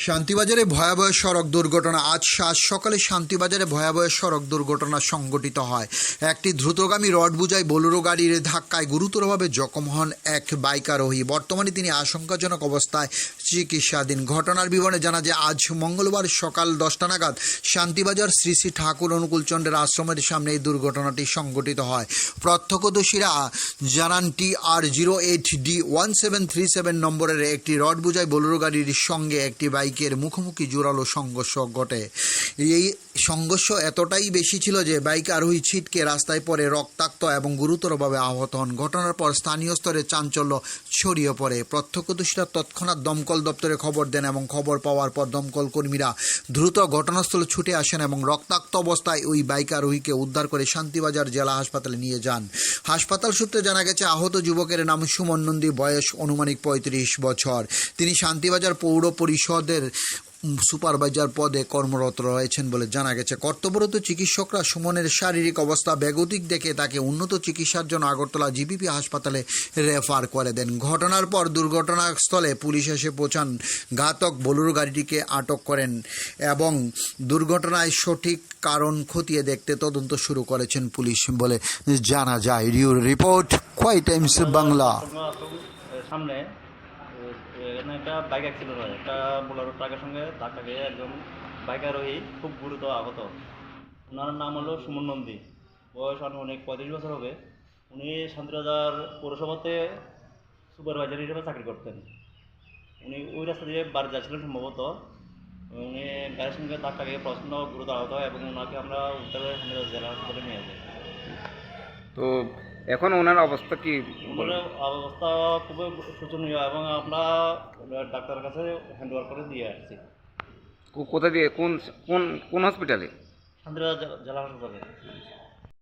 শান্তিবাজারে ভয়াবহ সড়ক দুর্ঘটনা। আজ সকালে শান্তিবাজারে ভয়াবহ সড়ক দুর্ঘটনা সংঘটিত হয়। একটি দ্রুতগামী রড বোঝাই বোলেরো গাড়ির ধাক্কায় গুরুতরভাবে জখম হন এক বাইক আরোহী। বর্তমানে তিনি আশঙ্কাজনক অবস্থায় চিকিৎসাধীন। ঘটনার বিবরণে জানা যায়, আজ মঙ্গলবার সকাল 10টা নাগাদ শান্তিবাজার শ্রী শ্রী ঠাকুর অনুকূলচন্দ্রের আশ্রমের সামনে এই দুর্ঘটনাটি সংঘটিত হয়। প্রত্যক্ষদর্শীরা জানান, TR08D1737 নম্বরের একটি রড বোঝাই বোলেরো গাড়ির সঙ্গে একটি বাইকের মুখোমুখি জোরালো সংঘর্ষ ঘটে। এই সংঘর্ষ এতটাই বেশি ছিল যে বাইক আরোহী ছিটকে রাস্তায় পড়ে রক্তাক্ত এবং গুরুতরভাবে আহত হন। ঘটনার পর স্থানীয় স্তরে চাঞ্চল্য ছড়িয়ে পড়ে। প্রত্যক্ষদর্শীরা তৎক্ষণাৎ দমকল দপ্তরে খবর দেন এবং খবর পাওয়ার পর দমকল কর্মীরা দ্রুত ঘটনাস্থলে ছুটে আসেন এবং রক্তাক্ত অবস্থায় ওই বাইক আরোহীকে উদ্ধার করে শান্তিবাজার জেলা হাসপাতালে নিয়ে যান। হাসপাতাল সূত্রে জানা গেছে, আহত যুবকের নাম সুমন নন্দী, বয়স অনুমানিক 35 বছর। তিনি শান্তিবাজার পৌর পরিষদের সুপারভাইজার পদে কর্মরত রয়েছেন বলে জানা গেছে। কর্তব্যরত চিকিৎসকরা সুমনের শারীরিক অবস্থা বেগতিক দেখে তাকে উন্নত চিকিৎসার জন্য আগরতলা জিবিপি হাসপাতালে রেফার করে দেন। ঘটনার পর দুর্ঘটনাস্থলে পুলিশ এসে পৌঁছান, ঘাতক বোলেরো গাড়িটিকে আটক করেন এবং দুর্ঘটনায় সঠিক কারণ খতিয়ে দেখতে তদন্ত শুরু করেছেন পুলিশ বলে জানা যায়। Report Khowai Times Bangla. সামনে এখানে একটা বাইক অ্যাক্সিডেন্ট হয়, একটা বোলেরো ট্রাকের সঙ্গে ধাক্কা খেয়ে একজন বাইক আরোহী খুব গুরুতর আহত। ওনার নাম হলো সুমন নন্দী, বয়স অনেক 35 বছর হবে। উনি শান্তিবাজার পৌরসভাতে সুপারভাইজার হিসেবে চাকরি করতেন। উনি ওই রাস্তা দিয়ে বাড়ি যাচ্ছিলেন সম্ভবত। উনি গাড়ির সঙ্গে ধাক্কা খেয়ে প্রচণ্ড গুরুতর আহত হয় এবং ওনাকে আমরা উত্তর শান্তিবাজার জেলা হাসপাতালে নিয়ে যাই। তো এখন ওনার অবস্থা কি? ওনার অবস্থা খুবই শোচনীয় এবং আমরা ডাক্তারের কাছে হ্যান্ড ওভার করে দিয়ে আসছি। কোথা দিয়ে কোন কোন কোন হসপিটালে? শান্তিবাজার জেলা হাসপাতালে।